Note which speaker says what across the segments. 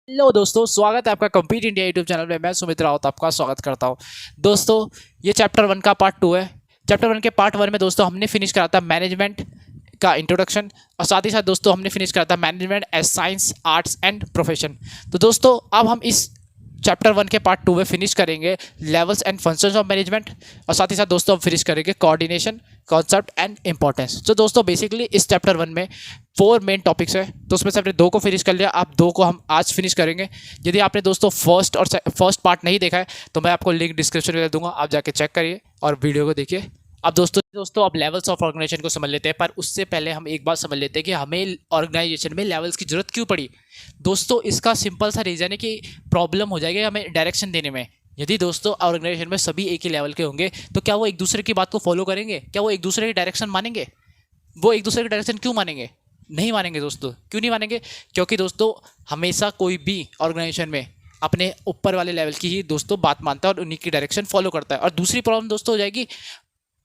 Speaker 1: Hello दोस्तों, स्वागत है आपका कंप्लीट इंडिया यूट्यूब चैनल में। मैं सुमित रावत आपका स्वागत करता हूं। दोस्तों, ये चैप्टर 1 का पार्ट 2 है। चैप्टर 1 के पार्ट 1 में दोस्तों हमने फिनिश करा था मैनेजमेंट का इंट्रोडक्शन, और साथ ही साथ दोस्तों हमने फिनिश करा था management as science, arts and profession. तो दोस्तों अब हम इस चैप्टर 1 के पार्ट 2 में फिनिश करेंगे levels and functions of management, और साथ ही साथ दोस्तों हम फिनिश करेंगे कोऑर्डिनेशन, कॉन्सेप्ट एंड इंपॉर्टेंस। तो दोस्तों बेसिकली इस चैप्टर 1 में 4 मेन टॉपिक्स है, तो उसमें से हमने 2 को फिनिश कर लिया। आप 2 को हम आज फिनिश करेंगे। यदि आपने दोस्तों फर्स्ट पार्ट नहीं देखा है तो मैं आपको लिंक डिस्क्रिप्शन में दे दूंगा, आप जाके चेक करिए और वीडियो को देखिए। अब दोस्तों अब लेवल्स ऑफ ऑर्गेनाइजेशन को समझ लेते हैं, पर उससे पहले हम एक बात समझ लेते हैं कि हमें ऑर्गेनाइजेशन में लेवल्स की जरूरत क्यों पड़ी। दोस्तों इसका सिंपल सा रीज़न है कि प्रॉब्लम हो जाएगी हमें डायरेक्शन देने में। यदि दोस्तों ऑर्गेनाइजेशन में सभी एक ही लेवल के होंगे तो क्या वो एक दूसरे की बात को फॉलो करेंगे? क्या वो एक दूसरे की डायरेक्शन मानेंगे? वो एक दूसरे की डायरेक्शन क्यों मानेंगे? नहीं मानेंगे दोस्तों। क्यों नहीं मानेंगे? क्योंकि दोस्तों हमेशा कोई भी ऑर्गेनाइजेशन में अपने ऊपर वाले लेवल की ही दोस्तों बात मानता है और उन्हीं की डायरेक्शन फॉलो करता है। और दूसरी प्रॉब्लम दोस्तों हो जाएगी,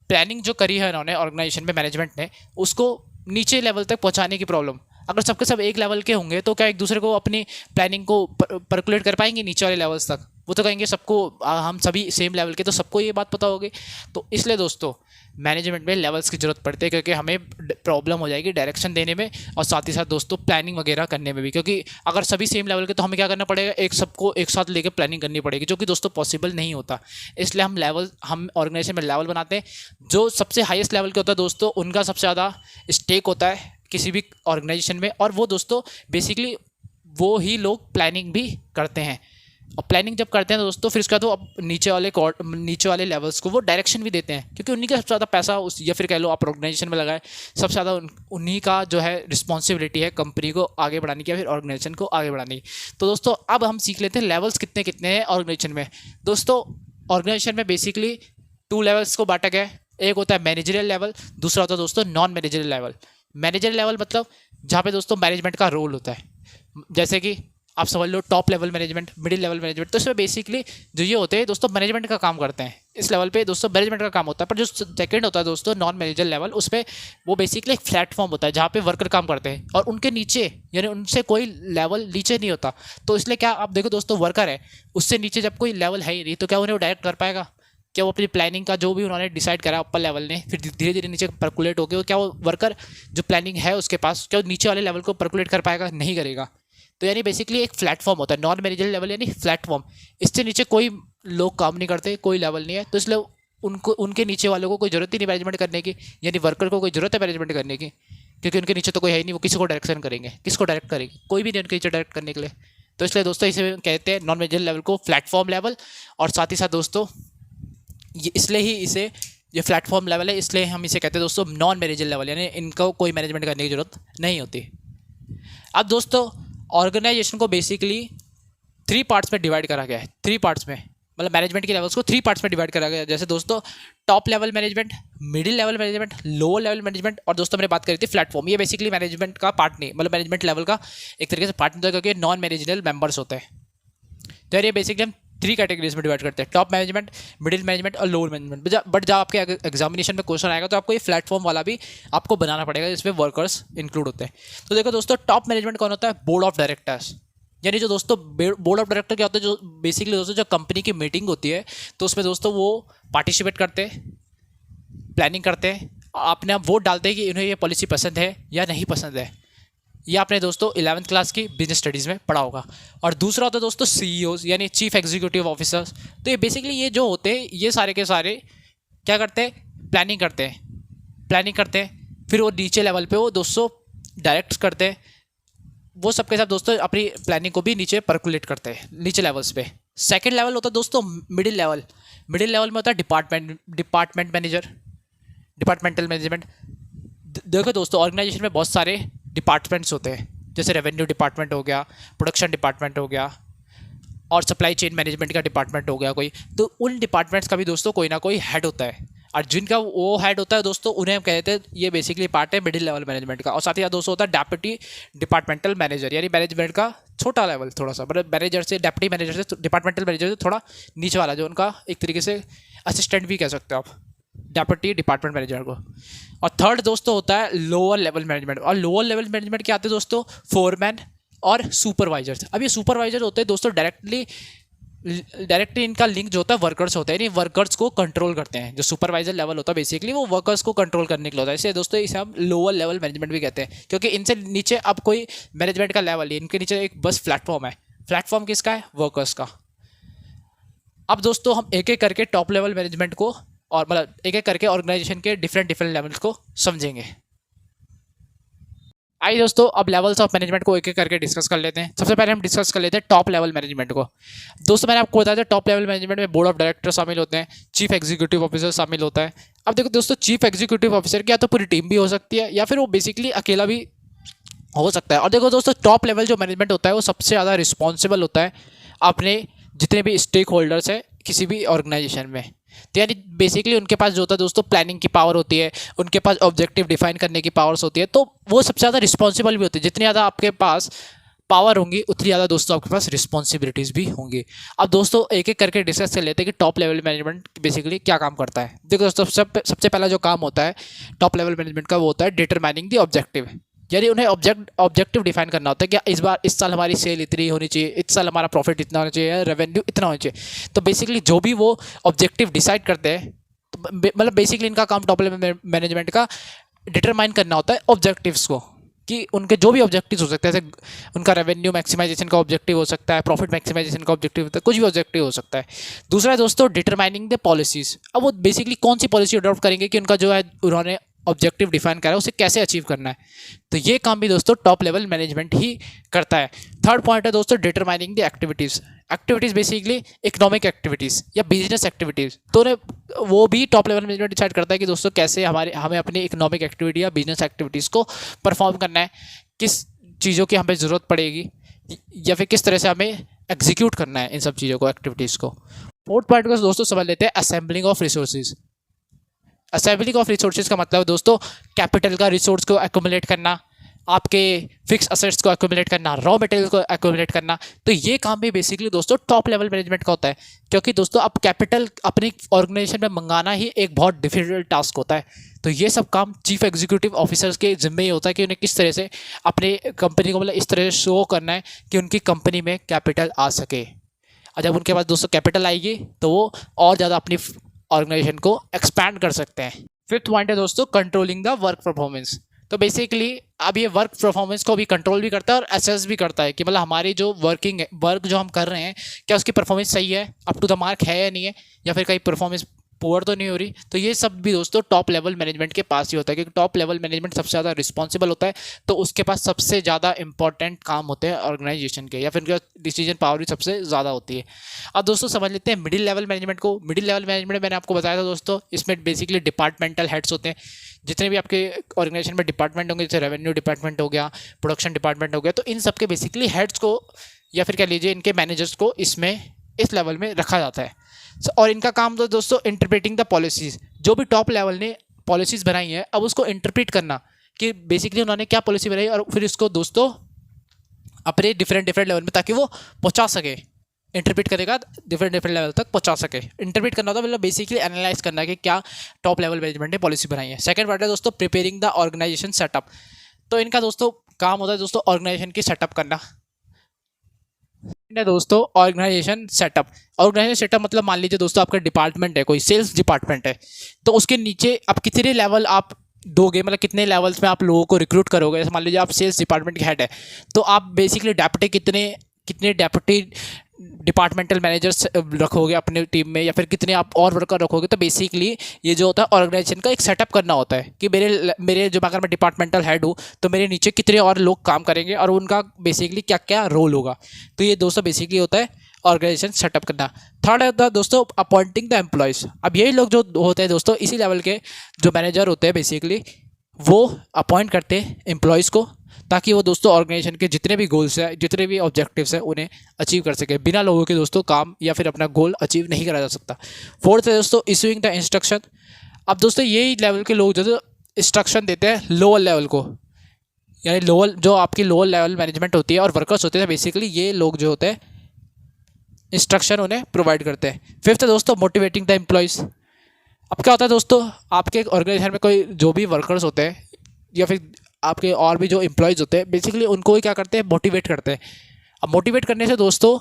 Speaker 1: प्लानिंग जो करी है इन्होंने ऑर्गेनाइजेशन में, मैनेजमेंट ने, उसको नीचे लेवल तक पहुंचाने की प्रॉब्लम। अगर सबके सब एक लेवल के होंगे तो क्या एक दूसरे को अपनी प्लानिंग को परकुलेट कर पाएंगे नीचे वाले लेवल्स तक? वो तो कहेंगे सबको हम सभी सेम लेवल के, तो सबको ये बात पता होगी। तो इसलिए दोस्तों मैनेजमेंट में लेवल्स की जरूरत पड़ती है, क्योंकि हमें प्रॉब्लम हो जाएगी डायरेक्शन देने में और साथ ही साथ दोस्तों प्लानिंग वगैरह करने में भी। क्योंकि अगर सभी सेम लेवल के तो हमें क्या करना पड़ेगा, सबको एक साथ लेकर प्लानिंग करनी पड़ेगी, जो कि दोस्तों पॉसिबल नहीं होता। इसलिए हम ऑर्गेनाइजेशन में लेवल बनाते हैं। जो सबसे हाईएस्ट लेवल के होता है दोस्तों, उनका सबसे ज़्यादा स्टेक होता है किसी भी ऑर्गेनाइजेशन में, और वो दोस्तों बेसिकली वो ही लोग प्लानिंग भी करते हैं। और प्लानिंग जब करते हैं तो दोस्तों फिर उसके बाद वो अब नीचे वाले लेवल्स को वो डायरेक्शन भी देते हैं, क्योंकि उन्हीं का सबसे ज़्यादा पैसा उस, या फिर कह लो आप ऑर्गेनाइजेशन में लगाए, सबसे ज़्यादा उन्हीं का जो है रिस्पॉन्सिबिलिटी है कंपनी को आगे बढ़ाने की या फिर ऑर्गेनाइजेशन को आगे बढ़ाने की। तो दोस्तों अब हम सीख लेते हैं लेवल्स कितने कितने हैं ऑर्गेनाइजेशन में। दोस्तों ऑर्गेनाइजेशन में बेसिकली 2 लेवल्स को बांटा गया है। एक होता है मैनेजरियल लेवल, दूसरा होता है दोस्तों non managerial level. Managerial level मतलब जहाँ पे दोस्तों मैनेजमेंट का रोल होता है, जैसे कि आप समझ लो top level management, middle level management. तो इसमें बेसिकली जो ये होते हैं दोस्तों मैनेजमेंट का काम करते हैं। इस लेवल पे दोस्तों मैनेजमेंट का काम होता है। पर जो सेकंड होता है दोस्तों नॉन मैनेजर लेवल, उस पर वो बेसिकली एक प्लेटफॉर्म होता है जहाँ पे वर्कर काम करते हैं और उनके नीचे यानी उनसे कोई लेवल नीचे नहीं होता। तो इसलिए क्या आप देखो दोस्तों, वर्कर है, उससे नीचे जब कोई लेवल है ही नहीं, तो क्या उन्हें वो डायरेक्ट कर पाएगा? क्या वो अपनी प्लानिंग का जो भी उन्होंने डिसाइड करा ऊपर लेवल ने, फिर धीरे धीरे नीचे परकुलेट हो गया, क्या वो वर्कर जो प्लानिंग है उसके पास, क्या वो नीचे वाले लेवल को परकुलेट कर पाएगा? नहीं करेगा। तो यानी बेसिकली एक प्लेटफॉर्म होता है नॉन मैनेजर लेवल, यानी प्लेटफॉर्म। इससे नीचे कोई लोग काम नहीं करते, कोई लेवल नहीं है। तो इसलिए उनको, उनके नीचे वालों को कोई जरूरत ही नहीं मैनेजमेंट करने की, यानी वर्कर को कोई जरूरत है मैनेजमेंट करने की, क्योंकि उनके नीचे तो कोई है ही नहीं। वो किसी को डायरेक्शन करेंगे? किसको डायरेक्ट करेंगे? कोई भी नहीं उनके नीचे डायरेक्ट करने के लिए। तो इसलिए दोस्तों इसे कहते हैं नॉन मैनेजर लेवल को प्लेटफॉर्म लेवल। और साथ ही साथ दोस्तों ये इसलिए ही इसे, ये प्लेटफॉर्म लेवल है इसलिए हम इसे कहते हैं दोस्तों नॉन मैनेजर लेवल, यानी इनको कोई मैनेजमेंट करने की जरूरत नहीं होती। अब दोस्तों ऑर्गेनाइजेशन को बेसिकली 3 पार्ट्स में डिवाइड करा गया है। 3 पार्ट्स में मतलब मैनेजमेंट के लेवल्स को 3 पार्ट्स में डिवाइड करा गया है। जैसे दोस्तों top level management, middle level management, lower level management, और दोस्तों मैंने बात करी थी प्लेटफॉर्म। ये बेसिकली मैनेजमेंट का पार्ट नहीं, मतलब मैनेजमेंट लेवल का एक तरीके से पार्ट नहीं होता, क्योंकि नॉन मैनेजरल मेंबर्स होते हैं। तो यार ये बेसिकली हम 3 कैटेगरीज में डिवाइड करते हैं, टॉप मैनेजमेंट, मिडिल मैनेजमेंट और लोअर मैनेजमेंट। बट जब आपके एग्जामिनेशन में क्वेश्चन आएगा तो आपको ये प्लेटफॉर्म वाला भी आपको बनाना पड़ेगा, जिसमें वर्कर्स इंक्लूड होते हैं। तो देखो दोस्तों टॉप मैनेजमेंट कौन होता है? Board of directors. यानी जो दोस्तों बोर्ड ऑफ डायरेक्टर क्या होता है, जो बेसिकली दोस्तों जो कंपनी की मीटिंग होती है तो उसमें दोस्तों वो पार्टिसिपेट करते हैं, प्लानिंग करते हैं, अपने आप वोट डालते हैं कि उन्हें ये पॉलिसी पसंद है या नहीं पसंद है। ये आपने दोस्तों 11th क्लास की बिजनेस स्टडीज़ में पढ़ा होगा। और दूसरा होता है दोस्तों CEOs, यानी चीफ एग्जीक्यूटिव ऑफिसर्स। तो ये बेसिकली ये जो होते हैं ये सारे के सारे क्या करते हैं? प्लानिंग करते हैं, फिर वो नीचे लेवल पे वो दोस्तों डायरेक्ट करते हैं। वो सबके साथ दोस्तों अपनी प्लानिंग को भी नीचे परकुलेट करते हैं नीचे लेवल्स पे। सेकेंड लेवल होता है दोस्तों मिडिल लेवल। मिडिल लेवल में होता है डिपार्टमेंट मैनेजर, डिपार्टमेंटल मैनेजमेंट। देखो दोस्तों ऑर्गेनाइजेशन में बहुत सारे डिपार्टमेंट्स होते हैं, जैसे रेवेन्यू डिपार्टमेंट हो गया, प्रोडक्शन डिपार्टमेंट हो गया, और सप्लाई चेन मैनेजमेंट का डिपार्टमेंट हो गया कोई। तो उन डिपार्टमेंट्स का भी दोस्तों कोई ना कोई हेड होता है, और जिनका वो हेड होता है दोस्तों उन्हें हम कहते हैं, ये बेसिकली पार्ट है मिडिल लेवल मैनेजमेंट का। और साथ ही साथ दोस्तों होता है डेप्यूटी डिपार्टमेंटल मैनेजर, यानी मैनेजमेंट का छोटा लेवल थोड़ा सा, मतलब मैनेजर से, डेप्यूटी मैनेजर से, डिपार्टमेंटल मैनेजर से थोड़ा नीचे वाला, जो उनका एक तरीके से असिस्टेंट भी कह सकते हो आप डेप्यूटी डिपार्टमेंट मैनेजर को। और थर्ड दोस्तों होता है लोअर लेवल मैनेजमेंट। और लोअर लेवल मैनेजमेंट क्या आते हैं दोस्तों? फोरमैन, और सुपरवाइजर्स। अब ये सुपरवाइजर होते हैं दोस्तों डायरेक्टली इनका लिंक जो होता है वर्कर्स होता है, यानी वर्कर्स को कंट्रोल करते हैं। जो सुपरवाइजर लेवल होता है बेसिकली वो वर्कर्स को कंट्रोल करने के लिए होता है। इसलिए दोस्तों इसे हम लोअर लेवल मैनेजमेंट भी कहते हैं, क्योंकि इनसे नीचे अब कोई मैनेजमेंट का लेवल नहीं, इनके नीचे एक बस प्लेटफॉर्म है। प्लेटफॉर्म किसका है? वर्कर्स का। अब दोस्तों हम एक एक करके टॉप लेवल मैनेजमेंट को और मतलब एक एक करके ऑर्गेनाइजेशन के डिफरेंट लेवल्स को समझेंगे। आइए दोस्तों अब लेवल्स ऑफ मैनेजमेंट को एक एक करके डिस्कस कर लेते हैं। सबसे पहले हम डिस्कस कर लेते हैं टॉप लेवल मैनेजमेंट को। दोस्तों मैंने आपको बताया था टॉप लेवल मैनेजमेंट में बोर्ड ऑफ डायरेक्टर शामिल होते हैं, चीफ एग्जीक्यूटिव ऑफिसर शामिल होता है। अब देखो दोस्तों, चीफ एग्जीक्यूटिव ऑफिसर की या तो पूरी टीम भी हो सकती है या फिर वो बेसिकली अकेला भी हो सकता है। और देखो दोस्तों, टॉप लेवल जो मैनेजमेंट होता है वो सबसे ज़्यादा रिस्पॉन्सिबल होता है अपने जितने भी स्टेक होल्डर्स हैं किसी भी ऑर्गेनाइजेशन में। तो यानी बेसिकली उनके पास जो होता है दोस्तों प्लानिंग की पावर होती है, उनके पास ऑब्जेक्टिव डिफाइन करने की पावर्स होती है, तो वो सबसे ज़्यादा रिस्पॉन्सिबल भी होते हैं। जितनी ज़्यादा आपके पास पावर होंगी उतनी ज़्यादा दोस्तों आपके पास रिस्पॉन्सिबिलिटीज़ भी होंगी। अब दोस्तों एक एक करके डिस्कस कर लेते हैं कि टॉप लेवल मैनेजमेंट बेसिकली क्या काम करता है। देखो दोस्तों, सबसे पहला जो काम होता है टॉप लेवल मैनेजमेंट का वो होता है डिटरमाइनिंग द ऑब्जेक्टिव। यानी उन्हें ऑब्जेक्टिव डिफाइन करना होता है कि इस साल हमारी सेल इतनी होनी चाहिए, इस साल हमारा प्रॉफिट इतना होना चाहिए, रेवेन्यू इतना होना चाहिए। तो बेसिकली जो भी वो ऑब्जेक्टिव डिसाइड करते हैं, तो मतलब बेसिकली इनका काम टॉप लेवल मैनेजमेंट का डिटरमाइन करना होता है ऑब्जेक्टिव्स को, कि उनके जो भी ऑब्जेक्टिव्स हो सकते हैं, जैसे उनका रेवेन्यू मैक्सिमाइजेशन का ऑब्जेक्टिव हो सकता है, प्रॉफिट मैक्सिमाइजेशन का ऑब्जेक्टिव होता है, कुछ भी ऑब्जेक्टिव हो सकता है। दूसरा है दोस्तों डिटरमाइनिंग द पॉलिसीज़। अब वो बेसिकली कौन सी पॉलिसी अडॉप्ट करेंगे कि उनका जो है उन्होंने ऑब्जेक्टिव डिफाइन करा है उसे कैसे अचीव करना है। तो ये काम भी दोस्तों टॉप लेवल मैनेजमेंट ही करता है। थर्ड पॉइंट है दोस्तों determining the activities basically economic activities या बिजनेस एक्टिविटीज़। तो वो भी टॉप लेवल मैनेजमेंट डिसाइड करता है कि दोस्तों कैसे हमें अपनी इकोनॉमिक एक्टिविटी या बिजनेस एक्टिविटीज़ को परफॉर्म करना है, किस चीज़ों की हमें ज़रूरत पड़ेगी या फिर किस तरह से हमें एग्जीक्यूट करना है इन सब चीज़ों को, एक्टिविटीज़ को। फोर्थ पॉइंट को दोस्तों समझ लेते हैं assembling of resources. Assembling of resources का मतलब दोस्तों कैपिटल का रिसोर्स को एक्यूमुलेट करना, आपके फिक्स असेट्स को एक्यूमुलेट करना, रॉ मटेरियल को एक्यूमुलेट करना। तो ये काम भी बेसिकली दोस्तों टॉप लेवल मैनेजमेंट का होता है, क्योंकि दोस्तों अब कैपिटल अपनी ऑर्गेनाइजेशन में मंगाना ही एक बहुत डिफिकल्ट टास्क होता है। तो ये सब काम चीफ एग्जीक्यूटिव ऑफिसर्स के जिम्मे ही होता है कि उन्हें किस तरह से अपने कंपनी को मतलब इस तरह से शो करना है कि उनकी कंपनी में कैपिटल आ सके। और जब उनके पास दोस्तों कैपिटल आएगी तो वो और ज़्यादा अपनी ऑर्गेनाइजेशन को एक्सपैंड कर सकते हैं। फिफ्थ पॉइंट है दोस्तों कंट्रोलिंग द वर्क परफॉर्मेंस। तो बेसिकली अब ये वर्क परफॉर्मेंस को भी कंट्रोल भी करता है और असेस भी करता है कि मतलब हमारी जो वर्क जो हम कर रहे हैं क्या उसकी परफॉर्मेंस सही है, अप टू द मार्क है या नहीं है, या फिर कहीं परफॉर्मेंस पुअर तो नहीं हो रही। तो ये सब भी दोस्तों टॉप लेवल मैनेजमेंट के पास ही होता है, क्योंकि टॉप लेवल मैनेजमेंट सबसे ज़्यादा रिस्पॉन्सिबल होता है, तो उसके पास सबसे ज़्यादा इंपॉर्टेंट काम होते हैं ऑर्गेनाइजेशन के, या फिर उनका डिसीजन पावर भी सबसे ज़्यादा होती है। अब दोस्तों समझ लेते हैं मिडिल लेवल मैनेजमेंट को। मिडिल लेवल मैनेजमेंट मैंने आपको बताया था दोस्तों, इसमें बेसिकली डिपार्टमेंटल हेड्स होते हैं। जितने भी आपके ऑर्गेनाइजेशन में डिपार्टमेंट होंगे, जैसे रेवेन्यू डिपार्टमेंट हो गया, प्रोडक्शन डिपार्टमेंट हो गया, तो इन सब के बेसिकली हेड्स को या फिर कह लीजिए इनके मैनेजर्स को इस लेवल में रखा जाता है। और इनका काम तो दोस्तों इंटरप्रेटिंग द पॉलिसीज़, जो भी टॉप लेवल ने पॉलिसीज़ बनाई है अब उसको इंटरप्रेट करना कि बेसिकली उन्होंने क्या पॉलिसी बनाई और फिर इसको दोस्तों अपने डिफरेंट लेवल में ताकि वो पहुंचा सके, इंटरप्रेट करेगा डिफरेंट लेवल तक पहुंचा सके। इंटरप्रेट करना होता है मतलब बेसिकली एनालाइज करना कि क्या टॉप लेवल मैनेजमेंट ने पॉलिसी बनाई है। सेकंड पार्ट है दोस्तों प्रिपेयरिंग द ऑर्गेनाइजेशन सेटअप। तो इनका दोस्तों काम होता है दोस्तों ऑर्गेनाइजेशन की सेटअप करना दोस्तों। ऑर्गेनाइजेशन सेटअप मतलब मान लीजिए दोस्तों आपका डिपार्टमेंट है, कोई सेल्स डिपार्टमेंट है, तो उसके नीचे आप कितने लेवल आप दोगे, मतलब कितने लेवल्स में आप लोगों को रिक्रूट करोगे। जैसे मान लीजिए आप सेल्स डिपार्टमेंट के हेड है, तो आप बेसिकली डेप्यूटी कितने डेप्यूटी डिपार्टमेंटल मैनेजर्स रखोगे अपने टीम में, या फिर कितने आप और वर्कर रखोगे। तो बेसिकली ये जो होता है ऑर्गेनाइजेशन का एक सेटअप करना होता है कि मेरे जो अगर मैं डिपार्टमेंटल हेड हूँ तो मेरे नीचे कितने और लोग काम करेंगे और उनका बेसिकली क्या क्या रोल होगा। तो ये दोस्तों बेसिकली होता है ऑर्गेनाइजेशन सेटअप करना। थर्ड होता है दोस्तों अपॉइंटिंग द एम्प्लॉयज़। अब यही लोग जो होते हैं दोस्तों इसी लेवल के जो मैनेजर होते हैं बेसिकली वो अपॉइंट करते हैं एम्प्लॉयज़ को, ताकि वो दोस्तों ऑर्गेनाइजेशन के जितने भी गोल्स हैं, जितने भी ऑब्जेक्टिव्स हैं उन्हें अचीव कर सके। बिना लोगों के दोस्तों काम या फिर अपना गोल अचीव नहीं करा जा सकता। फोर्थ है दोस्तों इशूइंग द इंस्ट्रक्शन। अब दोस्तों यही लेवल के लोग जो इंस्ट्रक्शन देते हैं लोअर लेवल को, यानी जो आपकी लोअर लेवल मैनेजमेंट होती है और वर्कर्स होते हैं, बेसिकली ये लोग जो होते हैं इंस्ट्रक्शन उन्हें प्रोवाइड करते हैं। फिफ्थ है दोस्तों मोटिवेटिंग द एम्प्लॉयज़। अब क्या होता है दोस्तों, आपके ऑर्गेनाइजेशन में कोई जो भी वर्कर्स होते हैं या फिर आपके और भी जो एम्प्लॉयज़ होते हैं बेसिकली उनको ही क्या करते हैं, मोटिवेट करते हैं। अब मोटिवेट करने से दोस्तों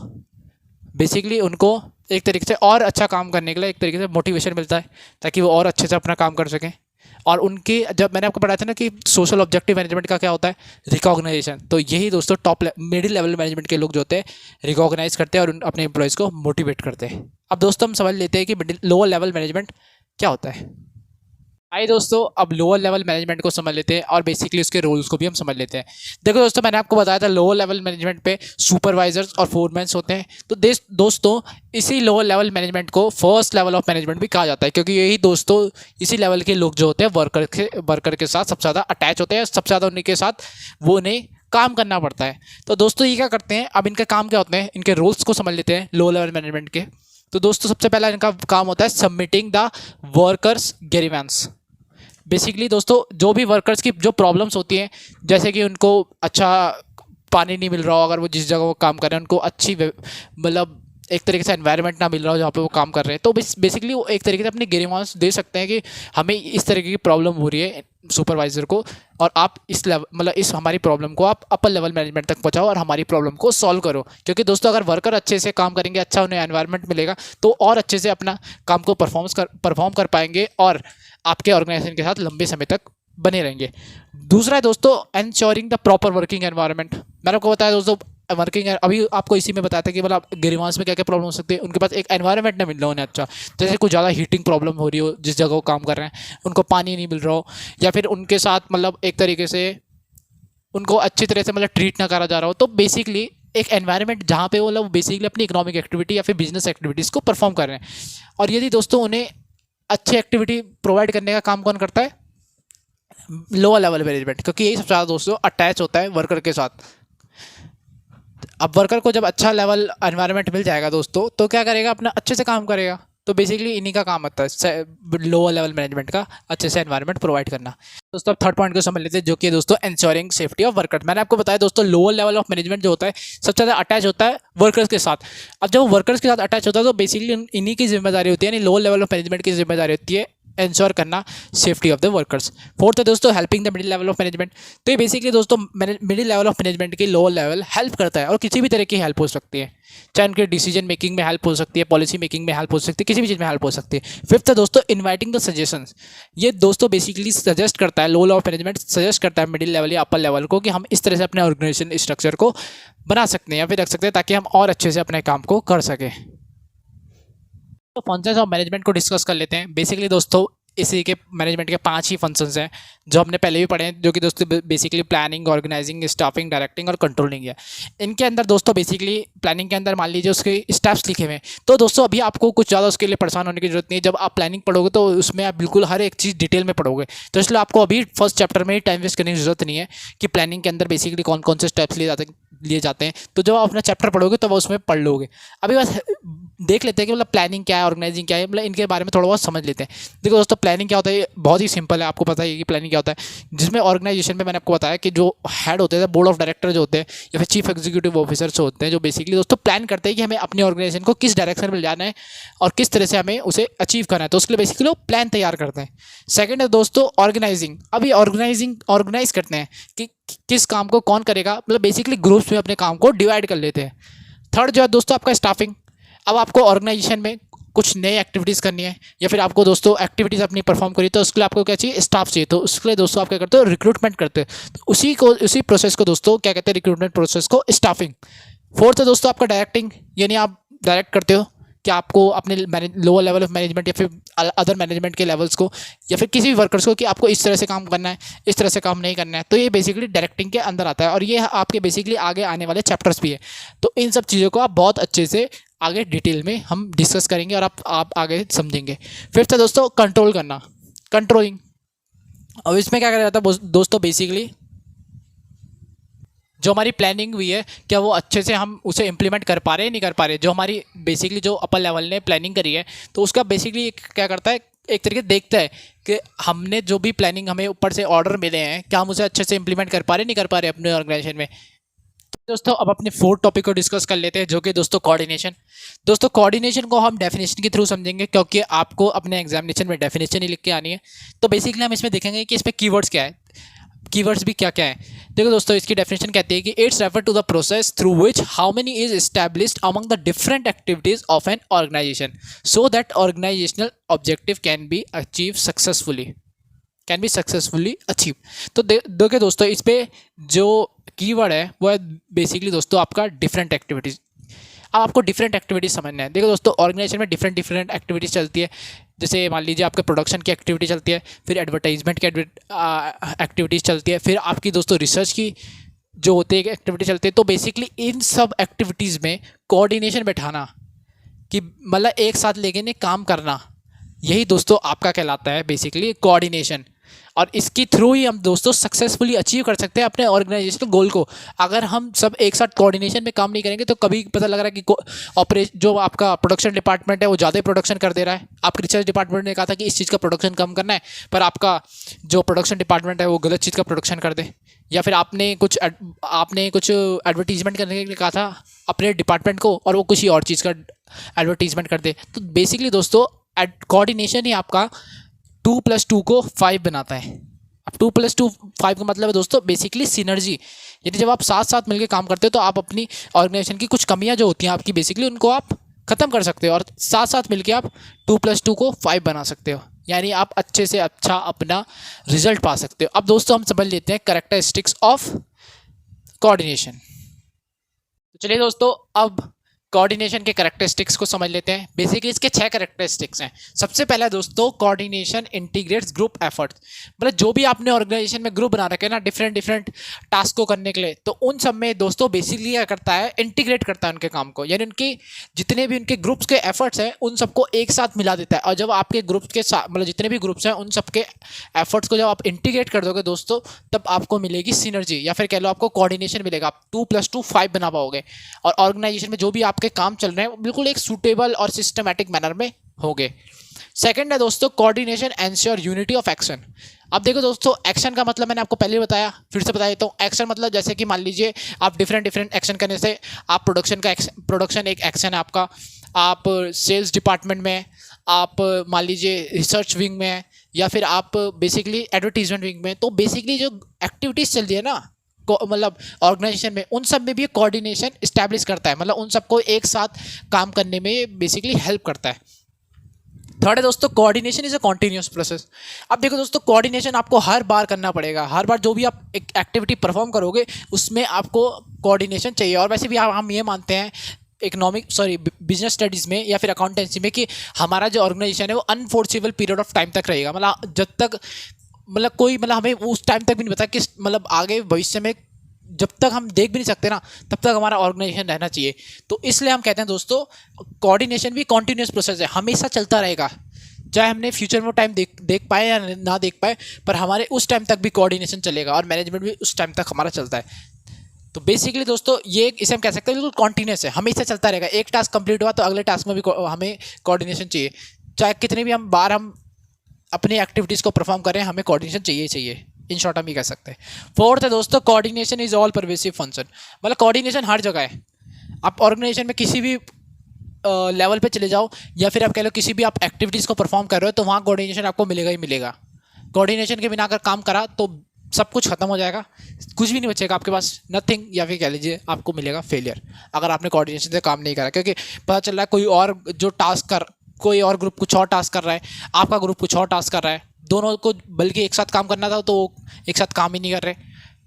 Speaker 1: बेसिकली उनको एक तरीके से और अच्छा काम करने के लिए एक तरीके से मोटिवेशन मिलता है, ताकि वो और अच्छे से अपना काम कर सकें। और उनके जब मैंने आपको बताया था ना कि सोशल ऑब्जेक्टिव मैनेजमेंट का क्या होता है, रिकॉग्नाइजेशन, तो यही दोस्तों मिडिल लेवल मैनेजमेंट के लोग जो होते हैं रिकॉग्नाइज करते हैं और अपने एम्प्लॉयज़ को मोटिवेट करते हैं। अब दोस्तों हम समझ लेते हैं कि लोअर लेवल मैनेजमेंट क्या होता है। आइए दोस्तों अब लोअर लेवल मैनेजमेंट को समझ लेते हैं और बेसिकली उसके रोल्स को भी हम समझ लेते हैं। देखो दोस्तों, मैंने आपको बताया था लोअर लेवल मैनेजमेंट पे सुपरवाइजर्स और फोरमैन्स होते हैं। तो दोस्तों इसी लोअर लेवल मैनेजमेंट को फर्स्ट लेवल ऑफ मैनेजमेंट भी कहा जाता है, क्योंकि यही दोस्तों इसी लेवल के लोग जो होते हैं वर्कर के साथ सबसे ज़्यादा अटैच होते हैं, सबसे ज़्यादा उन्हीं के साथ वो उन्हें काम करना पड़ता है। तो दोस्तों ये क्या करते हैं, अब इनका काम क्या होते हैं, इनके रोल्स को समझ लेते हैं लोअर लेवल मैनेजमेंट के। तो दोस्तों सबसे पहला इनका काम होता है submitting the workers grievance. Basically दोस्तों जो भी वर्कर्स की जो प्रॉब्लम्स होती हैं, जैसे कि उनको अच्छा पानी नहीं मिल रहा हो, अगर वो जिस जगह वो काम कर रहे हैं उनको अच्छी मतलब एक तरीके से एनवायरनमेंट ना मिल रहा हो जहाँ पे वो काम कर रहे हैं, तो बेसिकली वो एक तरीके से अपनी ग्रीवेंस दे सकते हैं कि हमें इस तरीके की प्रॉब्लम हो रही है सुपरवाइज़र को, और आप इस लेवल मतलब इस हमारी प्रॉब्लम को आप अपर लेवल मैनेजमेंट तक पहुँचाओ और हमारी प्रॉब्लम को सॉल्व करो। क्योंकि दोस्तों अगर वर्कर अच्छे से काम करेंगे, अच्छा उन्हें एनवायरनमेंट मिलेगा, तो और अच्छे से अपना काम को परफॉर्म कर पाएंगे और आपके ऑर्गेनाइजेशन के साथ लंबे समय तक बने रहेंगे। दूसरा है दोस्तों ensuring the proper working environment. मैंने आपको बताया दोस्तों वर्किंग, अभी आपको इसी में बताया था कि मतलब ग्रीवेंस में क्या क्या प्रॉब्लम हो सकती है। उनके पास एक एनवायरनमेंट नहीं मिल रहा उन्हें अच्छा, जैसे कुछ ज़्यादा हीटिंग प्रॉब्लम हो रही हो जिस जगह वो काम कर रहे हैं, उनको पानी नहीं मिल रहा हो, या फिर उनके साथ मतलब एक तरीके से उनको अच्छी तरह से मतलब ट्रीट ना करा जा रहा हो। तो बेसिकली एक एनवायरनमेंट जहाँ पे वो लोग बेसिकली अपनी इकोनॉमिक एक्टिविटी या फिर बिजनेस एक्टिविटीज़ को परफॉर्म कर रहे हैं। और यदि दोस्तों उन्हें अच्छी एक्टिविटी प्रोवाइड करने का काम कौन करता है, लोअर लेवल मैनेजमेंट, क्योंकि यही सबसे ज़्यादा दोस्तों अटैच होता है वर्कर के साथ। अब वर्कर को जब अच्छा लेवल एनवायरनमेंट मिल जाएगा दोस्तों, तो क्या करेगा, अपना अच्छे से काम करेगा। तो बेसिकली इन्हीं का काम होता है लोअर लेवल मैनेजमेंट का अच्छे से एनवायरनमेंट प्रोवाइड करना। दोस्तों अब थर्ड पॉइंट को समझ लेते हैं, जो कि दोस्तों एंश्योरिंग सेफ्टी ऑफ वर्कर। मैंने आपको बताया दोस्तों लोअर लेवल ऑफ मैनेजमेंट जो होता है सबसे ज़्यादा अटैच होता है वर्कर्स के साथ। अब जब वर्कर्स के साथ अटैच होता है तो बेसिकली इन्हीं की जिम्मेदारी होती है, यानी लोअर लेवल ऑफ मैनेजमेंट की जिम्मेदारी होती है इंश्योर करना safety of the workers. Fourth है दोस्तों helping the middle level of management. तो ये बेसिकली दोस्तों मिडिल लेवल ऑफ मैनेजमेंट की लोअर लेवल हेल्प करता है, और किसी भी तरह की हेल्प हो सकती है, चाहे उनके डिसीजन मेकिंग में हेल्प हो सकती है, पॉलिसी मेकिंग में हेल्प हो सकती है, किसी भी चीज़ में हेल्प हो सकती है। फिफ्थ है दोस्तों इन्वाइटिंग द सजेशंस। ये दोस्तों बेसिकली सजेस्ट करता है, lower level of management suggest करता है मिडिल लेवल या अपर लेवल को कि हम इस तरह से अपने ऑर्गेनाइजेशन स्ट्रक्चर को बना सकते हैं या फिर रख सकते हैं, ताकि हम और अच्छे से अपने काम को कर सकें। तो फंक्शंस ऑफ मैनेजमेंट को डिस्कस कर लेते हैं। बेसिकली दोस्तों इसी के मैनेजमेंट के 5 ही फंक्शंस हैं जो हमने पहले भी पढ़े हैं, जो कि दोस्तों basically planning, organising, staffing, directing और कंट्रोलिंग है। इनके अंदर दोस्तों बेसिकली प्लानिंग के अंदर मान लीजिए उसके स्टेप्स लिखे हुए हैं, तो दोस्तों अभी आपको कुछ ज़्यादा उसके लिए परेशान होने की जरूरत नहीं है। जब आप प्लानिंग पढ़ोगे तो उसमें आप बिल्कुल हर एक चीज़ डिटेल में पढ़ोगे, तो इसलिए आपको अभी फर्स्ट चैप्टर में ही टाइम वेस्ट करने की जरूरत नहीं है कि प्लानिंग के अंदर बेसिकली कौन कौन से स्टेप्स लिए जाते हैं। तो जब आप अपना चैप्टर पढ़ोगे तो वो उसमें पढ़ लोगे। अभी बस देख लेते हैं कि मतलब प्लानिंग क्या है, ऑर्गेनाइजिंग क्या है, मतलब इनके बारे में थोड़ा बहुत समझ लेते हैं। देखो दोस्तों प्लानिंग क्या होता है, बहुत ही सिंपल है, आपको पता है कि प्लानिंग क्या होता है। जिसमें ऑर्गेनाइजेशन में मैंने आपको बताया कि जो हेड होते हैं, बोर्ड ऑफ डायरेक्टर जो होते हैं या फिर चीफ एग्जीक्यूटिव ऑफिसर्स होते हैं, जो बेसिकली दोस्तों प्लान करते हैं कि हमें अपनी ऑर्गेनाइजेशन को किस डायरेक्शन में जाना है और किस तरह से हमें उसे अचीव करना है, तो उसके लिए बेसिकली वो प्लान तैयार करते हैं। सेकेंड है दोस्तों ऑर्गेनाइजिंग। अभी ऑर्गेनाइज करते हैं कि किस काम को कौन करेगा, मतलब बेसिकली ग्रुप्स में अपने काम को डिवाइड कर लेते हैं। थर्ड जो है दोस्तों आपका स्टाफिंग। अब आपको ऑर्गेनाइजेशन में कुछ नई एक्टिविटीज़ करनी है या फिर आपको दोस्तों एक्टिविटीज़ अपनी परफॉर्म करी, तो उसके लिए आपको क्या चाहिए, स्टाफ चाहिए। तो उसके लिए दोस्तों आप क्या करते हो, रिक्रूटमेंट करते हैं। तो उसी प्रोसेस को दोस्तों क्या कहते हैं, रिक्रूटमेंट प्रोसेस को स्टाफिंग। फोर्थ है दोस्तों आपका डायरेक्टिंग, यानी आप डायरेक्ट करते हो कि आपको अपने लोअर लेवल ऑफ मैनेजमेंट या फिर अदर मैनेजमेंट के लेवल्स को या फिर किसी भी वर्कर्स को कि आपको इस तरह से काम करना है, इस तरह से काम नहीं करना है। तो ये बेसिकली डायरेक्टिंग के अंदर आता है और ये आपके बेसिकली आगे आने वाले चैप्टर्स भी है। तो इन सब चीज़ों को आप बहुत अच्छे से आगे डिटेल में हम डिस्कस करेंगे और आप आगे समझेंगे। फिफ्थ है दोस्तों कंट्रोल करना, कंट्रोलिंग। अब इसमें क्या करा जाता है दोस्तों, बेसिकली जो हमारी प्लानिंग हुई है क्या वो अच्छे से हम उसे इम्प्लीमेंट कर पा रहे हैं, नहीं कर पा रहे। जो हमारी बेसिकली जो अपर लेवल ने प्लानिंग करी है, तो उसका बेसिकली क्या करता है, एक तरीके से देखता है कि हमने जो भी प्लानिंग हमें ऊपर से ऑर्डर मिले हैं, क्या हम उसे अच्छे से इम्प्लीमेंट कर पा रहे, नहीं कर पा रहे अपने ऑर्गेनाइजेशन में। दोस्तों अब अपने फोर्थ टॉपिक को डिस्कस कर लेते हैं, जो कि दोस्तों कोऑर्डिनेशन। दोस्तों कोऑर्डिनेशन को हम डेफिनेशन के थ्रू समझेंगे, क्योंकि आपको अपने एग्जामिनेशन में डेफिनेशन ही लिख के आनी है। तो बेसिकली हम इसमें देखेंगे कि इसमें कीवर्ड्स क्या है। कीवर्ड्स भी क्या क्या है। देखो दोस्तों, इसकी डेफिनेशन कहती है कि it's refer to the process through which how many is established among the different activities of an organisation so that organisational objective can be successfully achieve. तो देखिए दोस्तों, इस पे जो कीवर्ड है वो है बेसिकली दोस्तों आपका डिफरेंट एक्टिविटीज। अब आपको डिफरेंट एक्टिविटीज समझना है। देखो दोस्तों, ऑर्गेनाइजेशन में डिफरेंट एक्टिविटीज चलती है। जैसे मान लीजिए आपके प्रोडक्शन की एक्टिविटी चलती है, फिर एडवर्टाइजमेंट की एक्टिविटीज़ चलती है, फिर आपकी दोस्तों रिसर्च की जो होती है एक्टिविटी चलती है। तो बेसिकली इन सब एक्टिविटीज़ में कोऑर्डिनेशन बैठाना, कि मतलब एक साथ लेके काम करना, यही दोस्तों आपका कहलाता है बेसिकली कोऑर्डिनेशन। और इसकी थ्रू ही हम दोस्तों सक्सेसफुली अचीव कर सकते हैं अपने ऑर्गेनाइजेशनल गोल को। अगर हम सब एक साथ कोऑर्डिनेशन में काम नहीं करेंगे तो कभी पता लग रहा है कि जो आपका प्रोडक्शन डिपार्टमेंट है वो ज़्यादा प्रोडक्शन कर दे रहा है। आपके रिसर्च डिपार्टमेंट ने कहा था कि इस चीज़ का प्रोडक्शन कम करना है, पर आपका जो प्रोडक्शन डिपार्टमेंट है वो गलत चीज़ का प्रोडक्शन कर दे। या फिर आपने कुछ एडवर्टीजमेंट करने के लिए कहा था अपने डिपार्टमेंट को, और वो कुछ ही और चीज़ का एडवर्टीजमेंट कर दे। तो बेसिकली दोस्तों कोऑर्डिनेशन ही आपका 2+2 को 5 बनाता है। अब 2+2 5 का मतलब है दोस्तों बेसिकली सिनर्जी। यानी जब आप साथ साथ मिलकर काम करते हो तो आप अपनी ऑर्गेनाइजेशन की कुछ कमियां जो होती हैं आपकी बेसिकली उनको आप ख़त्म कर सकते हो, और साथ साथ मिलकर आप 2+2 को 5 बना सकते हो। यानी आप अच्छे से अच्छा अपना रिजल्ट पा सकते हो। अब दोस्तों हम समझ लेते हैं कैरेक्टरिस्टिक्स ऑफ कोऑर्डिनेशन। तो चलिए दोस्तों, अब कोऑर्डिनेशन के कैरेक्टरिस्टिक्स को समझ लेते हैं। बेसिकली इसके 6 कैरेक्टरिस्टिक्स हैं। सबसे पहला दोस्तों, कोऑर्डिनेशन इंटीग्रेट्स ग्रुप एफर्ट्स। मतलब जो भी आपने ऑर्गेनाइजेशन में ग्रुप बना रखे हैं ना डिफरेंट टास्क को करने के लिए, तो उन सब में दोस्तों बेसिकली क्या करता है, इंटीग्रेट करता है उनके काम को। यानी उनकी जितने भी उनके ग्रुप्स के एफर्ट्स हैं उन सबको एक साथ मिला देता है। और जब आपके ग्रुप के साथ मतलब जितने भी ग्रुप्स हैं उन सबके एफर्ट्स को जब आप इंटीग्रेट कर दोगे दोस्तों, तब आपको मिलेगी सिनर्जी, या फिर कह लो आपको कोऑर्डिनेशन मिलेगा। आप 2+2 5 बना पाओगे, और ऑर्गेनाइजेशन में जो भी आपके काम चल रहे हैं बिल्कुल एक सूटेबल और सिस्टमैटिक मैनर में होंगे। सेकंड है दोस्तों, coordination ensure unity of action. अब देखो दोस्तों, एक्शन का मतलब मैंने आपको पहले बताया, फिर से बता देता हूँ। एक्शन मतलब जैसे कि मान लीजिए आप डिफरेंट एक्शन करने से, आप प्रोडक्शन एक एक्शन है आपका, आप सेल्स डिपार्टमेंट में, आप मान लीजिए रिसर्च विंग में, या फिर आप बेसिकली एडवर्टीजमेंट विंग में। तो बेसिकली जो एक्टिविटीज़ चल रही है ना मतलब ऑर्गेनाइजेशन में, उन सब में भी कोऑर्डिनेशन इस्टेब्लिश करता है। मतलब उन सबको एक साथ काम करने में बेसिकली हेल्प करता है। थर्ड है दोस्तों, coordination is a continuous process. अब देखो दोस्तों, कोऑर्डिनेशन आपको हर बार करना पड़ेगा। हर बार जो भी आप एक एक्टिविटी परफॉर्म करोगे उसमें आपको कोऑर्डिनेशन चाहिए। और वैसे भी हम ये मानते हैं बिजनेस स्टडीज़ में या फिर अकाउंटेंसी में कि हमारा जो ऑर्गेनाइजेशन है वो अनफोर्सेबल पीरियड ऑफ टाइम तक रहेगा। मतलब जब तक हमें उस टाइम तक भी नहीं पता कि मतलब आगे भविष्य में जब तक हम देख भी नहीं सकते ना, तब तक हमारा ऑर्गेनाइजेशन रहना चाहिए। तो इसलिए हम कहते हैं दोस्तों, कोऑर्डिनेशन भी कॉन्टिन्यूस प्रोसेस है, हमेशा चलता रहेगा। चाहे हमने फ्यूचर में टाइम देख पाए या ना देख पाए, पर हमारे उस टाइम तक भी कोऑर्डिनेशन चलेगा, और मैनेजमेंट भी उस टाइम तक हमारा चलता है। तो बेसिकली दोस्तों ये इसे हम कह सकते हैं बिल्कुल कॉन्टिन्यूस है, हमेशा चलता रहेगा। एक टास्क कंप्लीट हुआ तो अगले टास्क में भी हमें कोऑर्डिनेशन चाहिए। चाहे कितने भी हम अपनी एक्टिविटीज़ को परफॉर्म करें, हमें कोऑर्डिनेशन चाहिए। इन शॉर्ट हम ये कह सकते हैं। फोर्थ है दोस्तों, coordination is all pervasive function. मतलब कोऑर्डिनेशन हर जगह है। आप ऑर्गेनाइजेशन में किसी भी लेवल पे चले जाओ, या फिर आप कह लो किसी भी आप एक्टिविटीज़ को परफॉर्म कर रहे हो, तो वहाँ कोऑर्डिनेशन आपको मिलेगा ही मिलेगा। कोऑर्डिनेशन के बिना अगर काम करा तो सब कुछ खत्म हो जाएगा, कुछ भी नहीं बचेगा आपके पास, नथिंग, या फिर कह लीजिए आपको मिलेगा फेलियर अगर आपने कोऑर्डिनेशन से काम नहीं करा। क्योंकि पता चल रहा है कोई और ग्रुप कुछ और टास्क कर रहा है, आपका ग्रुप कुछ और टास्क कर रहा है, दोनों को बल्कि एक साथ काम करना था तो एक साथ काम ही नहीं कर रहे।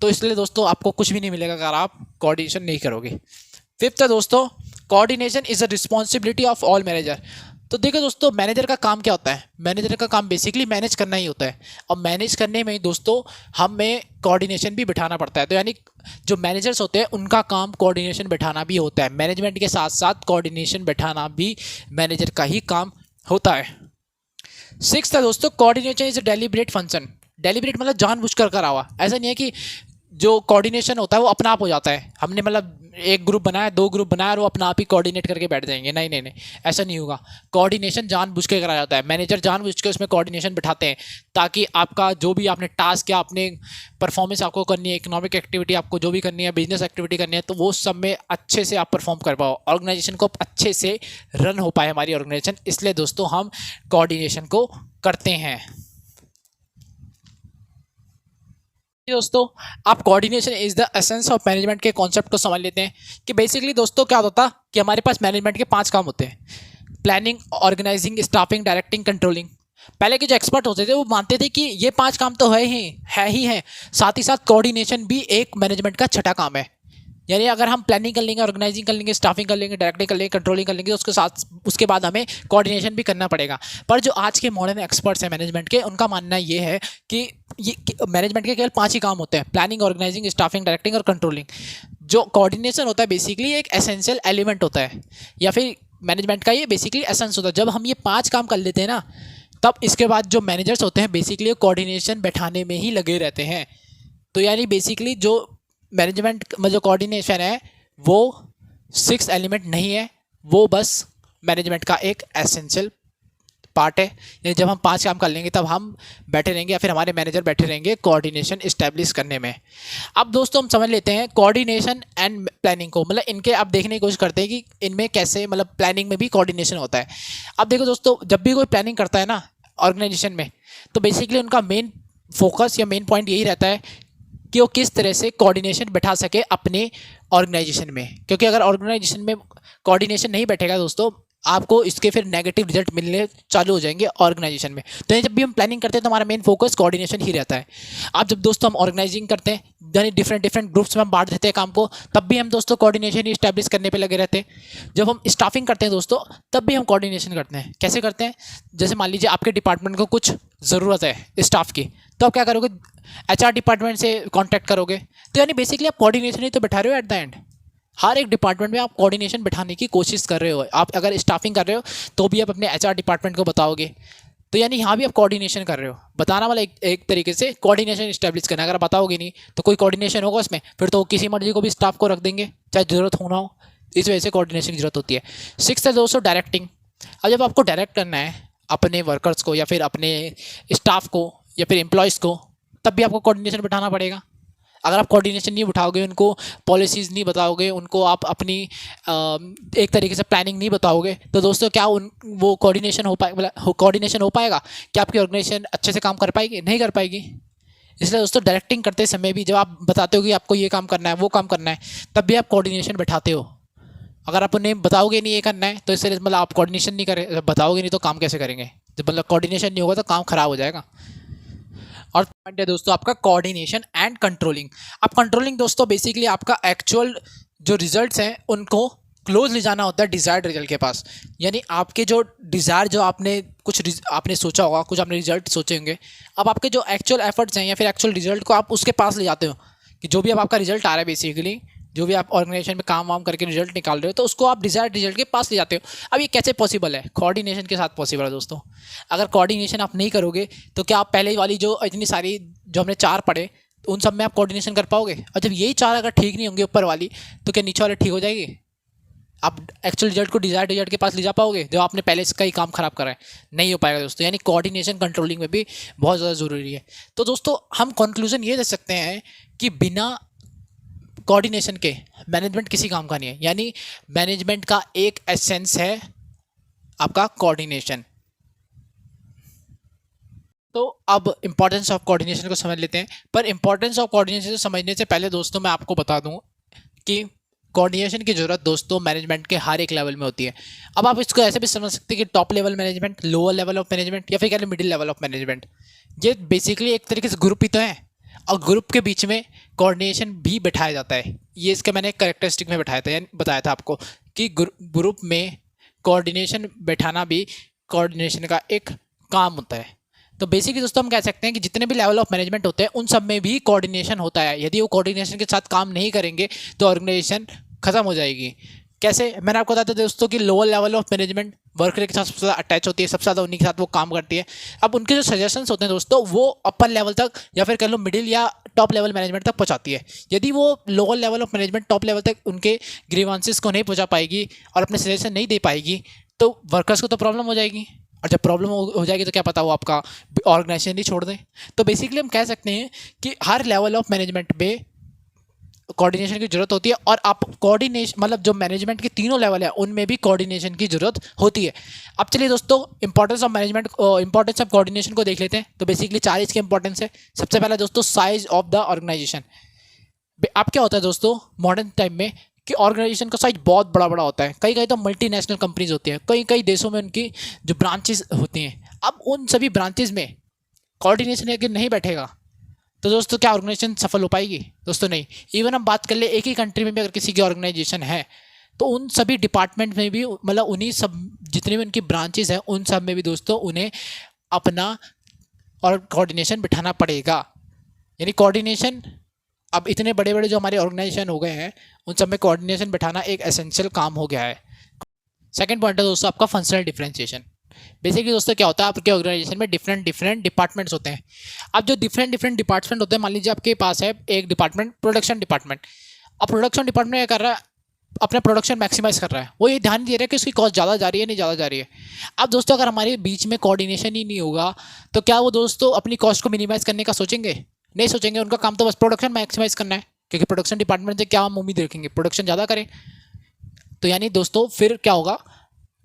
Speaker 1: तो इसलिए दोस्तों आपको कुछ भी नहीं मिलेगा अगर आप कोऑर्डिनेशन नहीं करोगे। फिफ्थ है दोस्तों, coordination is a responsibility of all manager. तो देखो दोस्तों, मैनेजर का काम क्या होता है? मैनेजर का काम बेसिकली मैनेज करना ही होता है, और मैनेज करने में ही दोस्तों हमें कोऑर्डिनेशन भी बिठाना पड़ता है। तो यानी जो मैनेजर्स होते हैं उनका काम कोऑर्डिनेशन बिठाना भी होता है। मैनेजमेंट के साथ साथ कोऑर्डिनेशन बिठाना भी मैनेजर का ही काम होता है। सिक्स्थ है दोस्तों, coordination is a deliberate function. Deliberate मतलब जानबूझकर करा हुआ। ऐसा नहीं है कि जो कोऑर्डिनेशन होता है वो अपना आप हो जाता है। हमने मतलब एक ग्रुप बनाया, 2 ग्रुप बनाया और वो अपना आप ही कोऑर्डिनेट करके बैठ जाएंगे। नहीं, ऐसा नहीं होगा। कोऑर्डिनेशन जानबूझ के कराया जाता है। मैनेजर जानबूझ के उसमें कोऑर्डिनेशन बिठाते हैं, ताकि आपका जो भी आपने टास्क या आपने परफॉर्मेंस आपको करनी है, इकोनॉमिक एक्टिविटी आपको जो भी करनी है, बिजनेस एक्टिविटी करनी है, तो वो सब में अच्छे से आप परफॉर्म कर पाओ, ऑर्गेनाइजेशन को अच्छे से रन हो पाए हमारी ऑर्गेनाइजेशन। इसलिए दोस्तों हम कोऑर्डिनेशन को करते हैं। दोस्तों, आप coordination is the essence of management के कॉन्सेप्ट को समझ लेते हैं कि बेसिकली दोस्तों क्या होता कि हमारे पास मैनेजमेंट के 5 काम होते हैं: planning, organising, staffing, directing, controlling. पहले के जो एक्सपर्ट होते थे वो मानते थे कि ये 5 काम तो है ही है, साथ ही साथ कोऑर्डिनेशन भी एक मैनेजमेंट का छठा काम है। यानी अगर हम प्लानिंग कर लेंगे, ऑर्गेनाइजिंग कर लेंगे, स्टाफिंग कर लेंगे, डायरेक्टिंग कर लेंगे, कंट्रोलिंग कर लेंगे, तो उसके साथ उसके बाद हमें कोऑर्डिनेशन भी करना पड़ेगा। पर जो आज के मॉडर्न एक्सपर्ट्स हैं मैनेजमेंट के, उनका मानना ये है कि ये मैनेजमेंट के केवल 5 ही काम होते हैं: प्लानिंग, ऑर्गेनाइजिंग, स्टाफिंग, डायरेक्टिंग और कंट्रोलिंग। जो कोऑर्डिनेशन होता है बेसिकली एक एसेंशियल एलिमेंट होता है, या फिर मैनेजमेंट का ये बेसिकली एसेंस होता है। जब हम ये 5 काम कर लेते हैं ना, तब इसके बाद जो मैनेजर्स होते हैं बेसिकली कोऑर्डिनेशन बैठाने में ही लगे रहते हैं। तो यानी बेसिकली जो मैनेजमेंट में जो कोऑर्डिनेशन है वो 6 एलिमेंट नहीं है, वो बस मैनेजमेंट का एक एसेंशियल पार्ट है। यानी जब हम 5 काम कर लेंगे तब हम बैठे रहेंगे या फिर हमारे मैनेजर बैठे रहेंगे कोऑर्डिनेशन इस्टेब्लिश करने में। अब दोस्तों हम समझ लेते हैं कोऑर्डिनेशन एंड प्लानिंग को, मतलब इनके अब देखने की कोशिश करते हैं कि इनमें कैसे, मतलब प्लानिंग में भी कोऑर्डिनेशन होता है। अब देखो दोस्तों, जब भी कोई प्लानिंग करता है ना ऑर्गेनाइजेशन में, तो बेसिकली उनका मेन फोकस या मेन पॉइंट यही रहता है कि वो किस तरह से कोऑर्डिनेशन बैठा सके अपने ऑर्गेनाइजेशन में। क्योंकि अगर ऑर्गेनाइजेशन में कोऑर्डिनेशन नहीं बैठेगा दोस्तों, आपको इसके फिर नेगेटिव रिजल्ट मिलने चालू हो जाएंगे ऑर्गेनाइजेशन में। तो जब भी हम प्लानिंग करते हैं तो हमारा मेन फोकस कोऑर्डिनेशन ही रहता है। अब जब दोस्तों हम ऑर्गेनाइजिंग करते हैं, यानी डिफरेंट ग्रुप्स में हम बांट देते हैं काम को, तब भी हम दोस्तों कोऑर्डिनेशन ही इस्टेब्लिश करने पे लगे रहते हैं। जब हम स्टाफिंग करते हैं दोस्तों, तब भी हम कोऑर्डिनेशन करते हैं। कैसे करते हैं? जैसे मान लीजिए आपके डिपार्टमेंट को कुछ ज़रूरत है स्टाफ की, तो आप क्या करोगे? HR डिपार्टमेंट से कॉन्टैक्ट करोगे। तो यानी बेसिकली आप कोऑर्डिनेशन ही तो बैठा रहे हो एट द एंड। हर एक डिपार्टमेंट में आप कोऑर्डिनेशन बिठाने की कोशिश कर रहे हो। आप अगर स्टाफिंग कर रहे हो तो भी आप अपने HR डिपार्टमेंट को बताओगे। तो यानी यहाँ भी आप कोऑर्डिनेशन कर रहे हो। बताना वाला एक तरीके से कोऑर्डिनेशन इस्टेब्लिश करना। अगर आप बताओगे नहीं तो कोई कोऑर्डिनेशन होगा उसमें, फिर तो किसी मर्जी को भी स्टाफ को रख देंगे, चाहे ज़रूरत हो ना हो। इस वजह से कोऑर्डिनेशन की जरूरत होती है। 6 है दोस्तों डायरेक्टिंग। अब जब आपको डायरेक्ट करना है अपने वर्कर्स को या फिर अपने स्टाफ को या फिर एम्प्लॉयज़ को, तब भी आपको कोऑर्डिनेशन बिठाना पड़ेगा। अगर आप कोऑर्डिनेशन नहीं बिठाओगे, उनको पॉलिसीज़ नहीं बताओगे, उनको आप अपनी एक तरीके से प्लानिंग नहीं बताओगे, तो दोस्तों क्या वो कोऑर्डिनेशन हो पाएगा? कोऑर्डिनेशन हो पाएगा? क्या आपकी ऑर्गेनाइजेशन अच्छे से काम कर पाएगी? नहीं कर पाएगी। इसलिए दोस्तों डायरेक्टिंग करते समय भी जब आप बताते हो कि आपको ये काम करना है, वो काम करना है, तब भी आप कोऑर्डिनेशन बैठाते हो। अगर आप उन्हें बताओगे नहीं ये करना है, तो इसलिए मतलब आप कोऑर्डिनेशन नहीं करें, बताओगे नहीं तो काम कैसे करेंगे? जब मतलब कोऑर्डिनेशन नहीं होगा तो काम खराब हो जाएगा। और पॉइंट है दोस्तों आपका कोऑर्डिनेशन एंड कंट्रोलिंग। अब कंट्रोलिंग दोस्तों बेसिकली आपका एक्चुअल जो रिजल्ट्स हैं उनको क्लोज ले जाना होता है डिज़ायर्ड रिजल्ट के पास। यानी आपके जो डिज़ायर, जो आपने आपने सोचा होगा, कुछ आपने रिजल्ट सोचे होंगे, अब आपके जो एक्चुअल एफर्ट्स हैं या फिर एक्चुअल रिजल्ट को आप उसके पास ले जाते हो कि जो भी अब आपका रिजल्ट आ रहा है, बेसिकली जो भी आप ऑर्गेनाइजेशन में काम वाम करके रिजल्ट निकाल रहे हो, तो उसको आप डिज़ायर्ड रिजल्ट के पास ले जाते हो। अब ये कैसे पॉसिबल है? कोऑर्डिनेशन के साथ पॉसिबल है दोस्तों। अगर कोऑर्डिनेशन आप नहीं करोगे तो क्या आप पहले वाली जो इतनी सारी जो हमने 4 पढ़े, तो उन सब में आप कोऑर्डिनेशन कर पाओगे? और जब यही 4 अगर ठीक नहीं होंगे ऊपर वाली, तो क्या नीचे वाले ठीक हो जाएगी? आप एक्चुअल रिजल्ट को डिज़ायर्ड रिजल्ट के पास ले जा पाओगे जो आपने पहले इसका ही काम खराब करा है? नहीं हो पाएगा दोस्तों। यानी कोऑर्डिनेशन कंट्रोलिंग में भी बहुत ज़्यादा ज़रूरी है। तो दोस्तों हम कंक्लूजन ये दे सकते हैं कि बिना कोऑर्डिनेशन के मैनेजमेंट किसी काम का नहीं है। यानी मैनेजमेंट का एक एसेंस है आपका कोऑर्डिनेशन। तो अब इंपॉर्टेंस ऑफ कोऑर्डिनेशन को समझ लेते हैं। पर इंपॉर्टेंस ऑफ कोऑर्डिनेशन समझने से पहले दोस्तों मैं आपको बता दूं कि कोऑर्डिनेशन की ज़रूरत दोस्तों मैनेजमेंट के हर एक लेवल में होती है। अब आप इसको ऐसे भी समझ सकते हैं कि top level management, lower level of management, या फिर कह लें मिडिल लेवल ऑफ मैनेजमेंट। ये बेसिकली एक तरीके से ग्रुप ही तो है, और ग्रुप के बीच में कोऑर्डिनेशन भी बैठाया जाता है। ये इसका मैंने एक कैरेक्टरिस्टिक में बैठाया था, यानी बताया था आपको कि ग्रुप में कोऑर्डिनेशन बैठाना भी कोऑर्डिनेशन का एक काम होता है। तो बेसिकली दोस्तों हम कह सकते हैं कि जितने भी लेवल ऑफ मैनेजमेंट होते हैं उन सब में भी कोऑर्डिनेशन होता है। यदि वो कोऑर्डिनेशन के साथ काम नहीं करेंगे तो ऑर्गेनाइजेशन ख़त्म हो जाएगी। कैसे? मैंने आपको बताया था दोस्तों कि lower level of management worker के साथ सबसे ज़्यादा अटैच होती है, सबसे ज़्यादा उन्हीं के साथ वो काम करती है। अब उनके जो सजेशंस होते हैं दोस्तों वो अपर लेवल तक या फिर कह लो मिडिल या टॉप लेवल मैनेजमेंट तक पहुंचाती है। यदि वो lower level of management top level तक उनके ग्रीवांसेस को नहीं पहुंचा पाएगी और अपने सजेशन नहीं दे पाएगी, तो वर्कर्स को तो प्रॉब्लम हो जाएगी। और जब प्रॉब्लम हो जाएगी तो क्या पता वो आपका ऑर्गेनाइजेशन ही छोड़ दें। तो बेसिकली हम कह सकते हैं कि हर लेवल ऑफ मैनेजमेंट पे कोऑर्डिनेशन की जरूरत होती है, और आप कोऑर्डिनेशन मतलब जो मैनेजमेंट के तीनों लेवल है उनमें भी कोऑर्डिनेशन की जरूरत होती है। अब चलिए दोस्तों importance of management, importance of coordination को देख लेते हैं। तो बेसिकली 4 इसके इंपॉर्टेंस है। सबसे पहला दोस्तों साइज ऑफ द ऑर्गेनाइजेशन। अब क्या होता है दोस्तों मॉडर्न टाइम में कि ऑर्गेनाइजेशन का साइज बहुत बड़ा बड़ा होता है। कई कई तो मल्टीनेशनल कंपनीज होती हैं, कई कई देशों में उनकी जो ब्रांचेस होती हैं। अब उन सभी ब्रांचेस में कोऑर्डिनेशन अगर नहीं बैठेगा तो दोस्तों क्या ऑर्गेनाइजेशन सफल हो पाएगी? दोस्तों नहीं। इवन हम बात कर ले एक ही कंट्री में भी अगर किसी की ऑर्गेनाइजेशन है तो उन सभी डिपार्टमेंट में भी मतलब उन्हीं सब जितने भी उनकी ब्रांचेस हैं उन सब में भी दोस्तों उन्हें अपना और कोऑर्डिनेशन बिठाना पड़ेगा। यानी कोऑर्डिनेशन अब इतने बड़े बड़े जो हमारे ऑर्गेनाइजेशन हो गए हैं उन सब में कोऑर्डिनेशन बिठाना एक एसेंशियल काम हो गया है। सेकंड पॉइंट है दोस्तों आपका फंक्शनल डिफरेंशिएशन। बेसिकली दोस्तों क्या होता है आपके ऑर्गेनाइजेशन में डिफरेंट डिफरेंट डिपार्टमेंट्स होते हैं। अब जो डिफरेंट डिफरेंट डिपार्टमेंट होते हैं, मान लीजिए आपके पास है एक डिपार्टमेंट प्रोडक्शन डिपार्टमेंट। अब प्रोडक्शन डिपार्टमेंट क्या कर रहा है? अपना प्रोडक्शन मैक्सिमाइज कर रहा है। वो ये ध्यान नहीं दे रहा है कि उसकी कॉस्ट ज़्यादा जा रही है नहीं ज़्यादा जा रही है। अब दोस्तों अगर हमारे बीच में कोऑर्डिनेशन ही नहीं होगा तो क्या वो दोस्तों अपनी कॉस्ट को मिनिमाइज करने का सोचेंगे? नहीं सोचेंगे। उनका काम तो बस प्रोडक्शन मैक्सिमाइज करना है, क्योंकि प्रोडक्शन डिपार्टमेंट से क्या हम उम्मीद रखेंगे? प्रोडक्शन ज़्यादा करें। तो यानी दोस्तों फिर क्या होगा,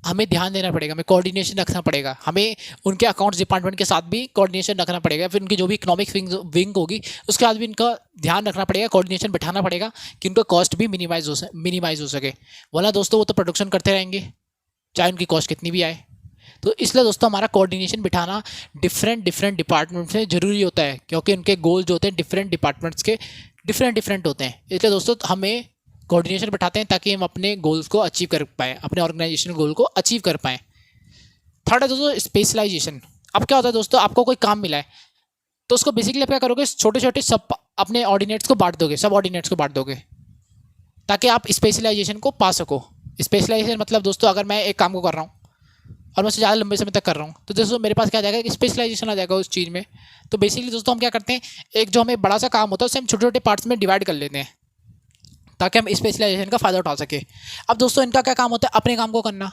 Speaker 1: हमें ध्यान देना पड़ेगा, हमें कोऑर्डिनेशन रखना पड़ेगा, हमें उनके अकाउंट्स डिपार्टमेंट के साथ भी कोऑर्डिनेशन रखना पड़ेगा। फिर उनकी जो भी इकोनॉमिक विंग होगी उसके बाद भी इनका ध्यान रखना पड़ेगा, कोऑर्डिनेशन बिठाना पड़ेगा कि उनका कॉस्ट भी मिनिमाइज हो सके। वरना दोस्तों वो तो प्रोडक्शन करते रहेंगे चाहे उनकी कॉस्ट कितनी भी आए। तो इसलिए दोस्तों हमारा कोऑर्डिनेशन बिठाना डिफरेंट डिफरेंट डिपार्टमेंट्स में ज़रूरी होता है, क्योंकि उनके गोल जो होते हैं डिफरेंट डिपार्टमेंट्स के डिफरेंट डिफरेंट होते हैं। इसलिए दोस्तों हमें कोऑर्डिनेशन बिठाते हैं ताकि हम अपने गोल्स को अचीव कर पाएँ, अपने ऑर्गेनाइजेशन गोल को अचीव कर पाएँ। थर्ड है दोस्तों स्पेशलाइजेशन। अब क्या होता है दोस्तों, आपको कोई काम मिला है तो उसको बेसिकली आप क्या करोगे, छोटे छोटे सब अपने ऑर्डिनेट्स को बांट दोगे, सब ऑर्डिनेट्स को बांट दोगे ताकि आप स्पेशलाइजेशन को पा सको। स्पेशलाइजेशन मतलब दोस्तों अगर मैं एक काम को कर रहा हूँ और मैं उसे ज़्यादा लंबे समय तक कर रहा हूँ तो दोस्तों मेरे पास क्या आ जाएगा, एक स्पेशलाइजेशन आ जाएगा उस चीज़ में। तो बेसिकली दोस्तों हम क्या करते हैं, एक जो हमें बड़ा सा काम होता है उसे हम छोटे छोटे पार्ट्स में डिवाइड कर लेते हैं ताकि हम स्पेशलाइजेशन का फ़ायदा उठा सके। अब दोस्तों इनका क्या काम होता है, अपने काम को करना।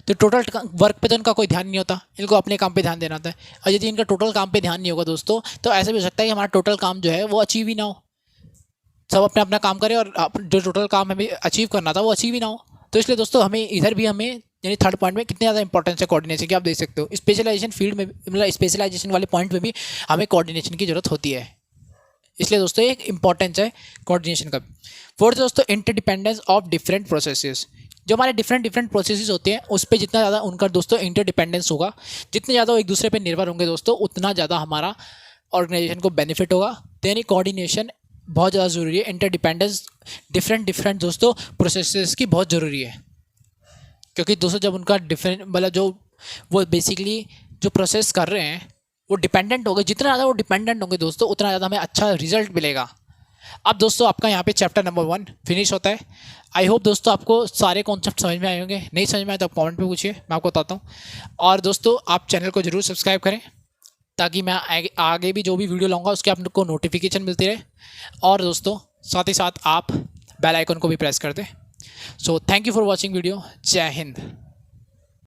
Speaker 1: तो टोटल वर्क पे तो इनका कोई ध्यान नहीं होता, इनको अपने काम पे ध्यान देना होता है। और यदि इनका टोटल काम पे ध्यान नहीं होगा दोस्तों तो ऐसा भी हो सकता है कि हमारा टोटल काम जो है वो अचीव ही ना हो। सब अपना अपना काम करें और जो टोटल काम हमें अचीव करना था वो अचीव ही ना हो। तो इसलिए दोस्तों हमें इधर भी हमें यानी थर्ड पॉइंट में कितने ज़्यादा इंपॉर्टेंस है कोऑर्डिनेशन की आप देख सकते हो। स्पेशलाइजेशन फील्ड में मतलब स्पेशलाइजेशन वाले पॉइंट में भी हमें कोऑर्डिनेशन की जरूरत होती है। इसलिए दोस्तों एक इंपॉर्टेंस है कोऑर्डिनेशन का। फोर्थ दोस्तों इंटरडिपेंडेंस ऑफ डिफरेंट प्रोसेसेस। जो हमारे डिफरेंट डिफरेंट प्रोसेसेस होते हैं उस पर जितना ज़्यादा उनका दोस्तों इंटरडिपेंडेंस होगा, जितने ज़्यादा वो एक दूसरे पर निर्भर होंगे दोस्तों उतना ज़्यादा हमारा ऑर्गेनाइजेशन को बेनिफिट होगा। तो यानी कोऑर्डिनेशन बहुत ज़्यादा ज़रूरी है। इंटरडिपेंडेंस डिफरेंट डिफरेंट दोस्तों प्रोसेसेस की बहुत ज़रूरी है, क्योंकि दोस्तों जब उनका डिफरेंट मतलब जो वो बेसिकली जो प्रोसेस कर रहे हैं वो डिपेंडेंट होंगे, जितना ज़्यादा वो डिपेंडेंट होंगे दोस्तों उतना ज़्यादा हमें अच्छा रिजल्ट मिलेगा। अब दोस्तों आपका यहाँ पे चैप्टर नंबर 1 फिनिश होता है। आई होप दोस्तों आपको सारे कॉन्सेप्ट समझ में आए होंगे। नहीं समझ में आए तो आप कमेंट पे पूछिए, मैं आपको बताता हूँ। और दोस्तों आप चैनल को जरूर सब्सक्राइब करें ताकि मैं आगे भी जो भी वीडियो लाऊंगा उसके आपको नोटिफिकेशन मिलती रहे। और दोस्तों साथ ही साथ आप बेल आइकन को भी प्रेस कर दें। So thank you for watching video. जय हिंद।